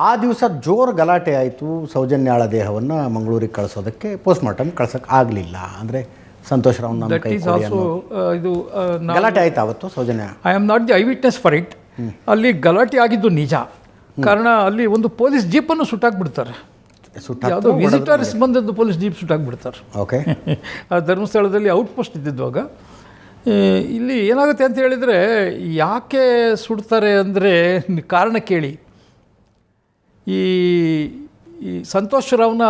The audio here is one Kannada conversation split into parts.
ಆ ದಿವಸ ಜೋರು ಗಲಾಟೆ ಆಯಿತು. ಸೌಜನ್ಯಾಳ ದೇಹವನ್ನು ಮಂಗಳೂರಿಗೆ ಕಳಿಸೋದಕ್ಕೆ ಪೋಸ್ಟ್ಮಾರ್ಟಮ್ ಕಳ್ಸೋಕ್ಕೆ ಆಗಲಿಲ್ಲ. ಅಂದರೆ ಸಂತೋಷ್ ರಾವ್ ನಮ್ಮ ಕೈ ಇದು ಗಲಾಟೆ ಆಯ್ತು ಅವತ್ತು Soujanya. I am not the eye witness for it. ಅಲ್ಲಿ ಗಲಾಟೆ ಆಗಿದ್ದು ನಿಜ. ಕಾರಣ ಅಲ್ಲಿ ಒಂದು ಪೊಲೀಸ್ ಜೀಪನ್ನು ಸುಟ್ಟಾಕ್ಬಿಡ್ತಾರೆ. ಯಾವುದೋ ವಿಸಿಟರ್ಸ್ ಬಂದದ್ದು ಪೊಲೀಸ್ ಜೀಪ್ ಸುಟ್ಟಾಕ್ಬಿಡ್ತಾರೆ. ಓಕೆ. ಆ ಧರ್ಮಸ್ಥಳದಲ್ಲಿ ಔಟ್ಪೋಸ್ಟ್ ಇದ್ದಿದ್ದುವಾಗ ಇಲ್ಲಿ ಏನಾಗುತ್ತೆ ಅಂತ ಹೇಳಿದರೆ, ಯಾಕೆ ಸುಡ್ತಾರೆ ಅಂದರೆ ಕಾರಣ ಕೇಳಿ. ಈ ಸಂತೋಷ್ ರಾವ್ನ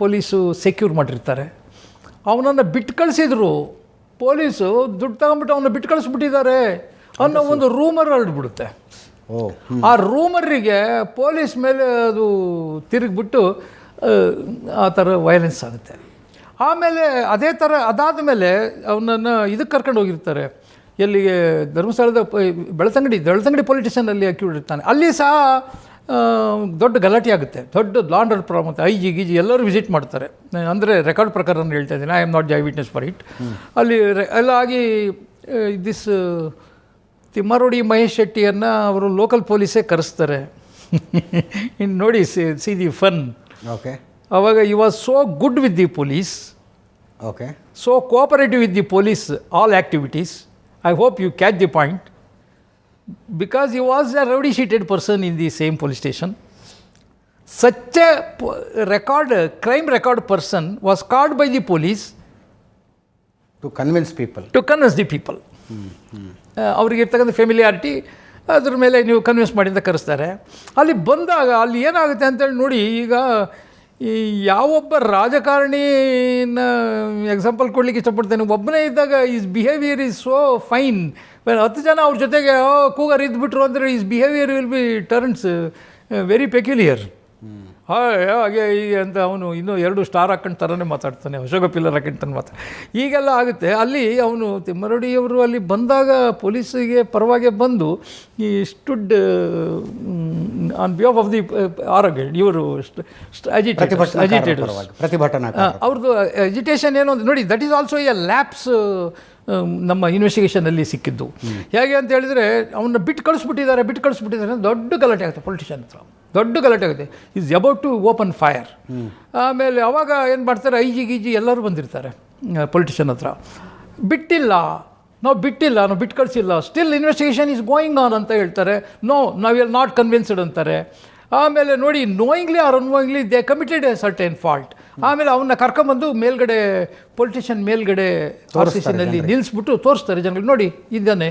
ಪೊಲೀಸು ಸೆಕ್ಯೂರ್ ಮಾಡಿರ್ತಾರೆ. ಅವನನ್ನು ಬಿಟ್ಟು ಕಳಿಸಿದ್ರು. ಪೊಲೀಸು ದುಡ್ಡು ತಗೊಂಬಿಟ್ಟು ಅವನ್ನ ಬಿಟ್ಟು ಕಳಿಸ್ಬಿಟ್ಟಿದ್ದಾರೆ ಅನ್ನೋ ಒಂದು ರೂಮರ್ ಹರಡ್ಬಿಡುತ್ತೆ. ಆ ರೂಮರಿಗೆ ಪೊಲೀಸ್ ಮೇಲೆ ಅದು ತಿರುಗಿಬಿಟ್ಟು ಆ ಥರ ವೈಲೆನ್ಸ್ ಆಗುತ್ತೆ. ಆಮೇಲೆ ಅದೇ ಥರ ಅದಾದ ಮೇಲೆ ಅವನನ್ನು ಇದಕ್ಕೆ ಕರ್ಕೊಂಡು ಹೋಗಿರ್ತಾರೆ. ಎಲ್ಲಿಗೆ ಧರ್ಮಸ್ಥಳದ ಬೆಳ್ತಂಗಡಿ ಪೊಲೀಸ್ ಸ್ಟೇಷನಲ್ಲಿ ಹಾಕಿಬಿಟ್ಟಿರ್ತಾನೆ. ಅಲ್ಲಿ ಸಹ ದೊಡ್ಡ ಗಲಾಟೆ ಆಗುತ್ತೆ. ದೊಡ್ಡ ಲಾಂಡರ್ ಪ್ರಾಬ್ಲಮ್ ಆಗುತ್ತೆ. ಐ ಜಿ ಎಲ್ಲರೂ ವಿಸಿಟ್ ಮಾಡ್ತಾರೆ. ಅಂದರೆ ರೆಕಾರ್ಡ್ ಪ್ರಕಾರ ನಾನು ಹೇಳ್ತಾ ಇದ್ದೀನಿ, I am not the eye witness for it. ಅಲ್ಲಿ ಎಲ್ಲ ಆಗಿ ದಿಸ್ ತಿಮ್ಮರೋಡಿ ಮಹೇಶ್ ಶೆಟ್ಟಿಯನ್ನು ಅವರು ಲೋಕಲ್ ಪೊಲೀಸೇ ಕರೆಸ್ತಾರೆ. ಇನ್ನು ನೋಡಿ, ಸಿ ದಿ ಫನ್. ಓಕೆ. ಆವಾಗ you was so good with the police, okay, so cooperative with the police all activities. I hope you catch the point. Because he was a rowdy sheeted person in the same police station, such a crime record person was called by the police to convince people. ಅವ್ರಿಗೆ ಇರ್ತಕ್ಕಂಥ ಫೆಮಿಲಿಯಾರಿಟಿ ಅದ್ರ ಮೇಲೆ ನೀವು ಕನ್ವಿನ್ಸ್ ಮಾಡಿಂದ ಕರೆಸ್ತಾರೆ. ಅಲ್ಲಿ ಬಂದಾಗ ಅಲ್ಲಿ ಏನಾಗುತ್ತೆ ಅಂತೇಳಿ ನೋಡಿ. ಈಗ ಈ ಯಾವೊಬ್ಬ ರಾಜಕಾರಣಿನ ಎಕ್ಸಾಂಪಲ್ ಕೊಡ್ಲಿಕ್ಕೆ ಇಷ್ಟಪಡ್ತೇನೆ. ಒಬ್ಬನೇ ಇದ್ದಾಗ is behaviour is so fine. 10 ಜನ ಅವ್ರ ಜೊತೆಗೆ ಕೂಗರ್ ಇದ್ಬಿಟ್ರು ಅಂದರೆ is behaviour will be turns very peculiar. ಹಾಗೆ ಹೀಗೆ ಅಂತ ಅವನು ಇನ್ನೂ 2 ಸ್ಟಾರ್ ಹಾಕೊಂಡು ಥರನೇ ಮಾತಾಡ್ತಾನೆ, ಅಶೋಕ ಪಿಲ್ಲರ್ ಹಾಕೊಂತಾನೆ ಹೀಗೆಲ್ಲ ಆಗುತ್ತೆ. ಅಲ್ಲಿ ಅವನು ತಿಮ್ಮರೋಡಿಯವರು ಅಲ್ಲಿ ಬಂದಾಗ ಪೊಲೀಸಿಗೆ ಪರವಾಗಿ ಬಂದು ಈ stood on behalf of the ಆರೋಗ್ಯ ಇವರು ಪ್ರತಿಭಟನಾ ಅವ್ರದ್ದು ಎಜಿಟೇಷನ್ ಏನು ಅಂತ ನೋಡಿ. That is also A lapse ನಮ್ಮ ಇನ್ವೆಸ್ಟಿಗೇಷನಲ್ಲಿ ಸಿಕ್ಕಿದ್ದು. ಹೇಗೆ ಅಂತ ಹೇಳಿದರೆ ಅವನ್ನ ಬಿಟ್ಟು ಕಳಿಸ್ಬಿಟ್ಟಿದ್ದಾರೆ ದೊಡ್ಡ ಗಲಾಟೆ ಆಗುತ್ತೆ. ಪೊಲಿಟಿಷಿಯನ್ ಹತ್ರ ದೊಡ್ಡ ಗಲಾಟೆ ಆಗುತ್ತೆ. Is about to open fire. ಆಮೇಲೆ ಅವಾಗ ಏನು ಮಾಡ್ತಾರೆ, ಐ ಜಿ ಎಲ್ಲರೂ ಬಂದಿರ್ತಾರೆ ಪೊಲಿಟಿಷಿಯನ್ ಹತ್ರ. ನಾವು ಬಿಟ್ಟು ಕಳಿಸಿಲ್ಲ, still investigation is going on ಅಂತ ಹೇಳ್ತಾರೆ. ನಾವು ವಿಲ್ ನಾಟ್ ಕನ್ವಿನ್ಸ್ಡ್ ಅಂತಾರೆ. ಆಮೇಲೆ ನೋಡಿ, knowingly or unknowingly they committed a certain fault. ಆಮೇಲೆ ಅವನ್ನ ಕರ್ಕೊಂಬಂದು ಮೇಲ್ಗಡೆ ಪೊಲಿಟಿಷಿಯನ್ ಮೇಲ್ಗಡೆ ಸ್ಟೇಷನಲ್ಲಿ ನಿಲ್ಲಿಸ್ಬಿಟ್ಟು ತೋರಿಸ್ತಾರೆ ಜನಗಳಿಗೆ, ನೋಡಿ ಇದ್ದಾನೆ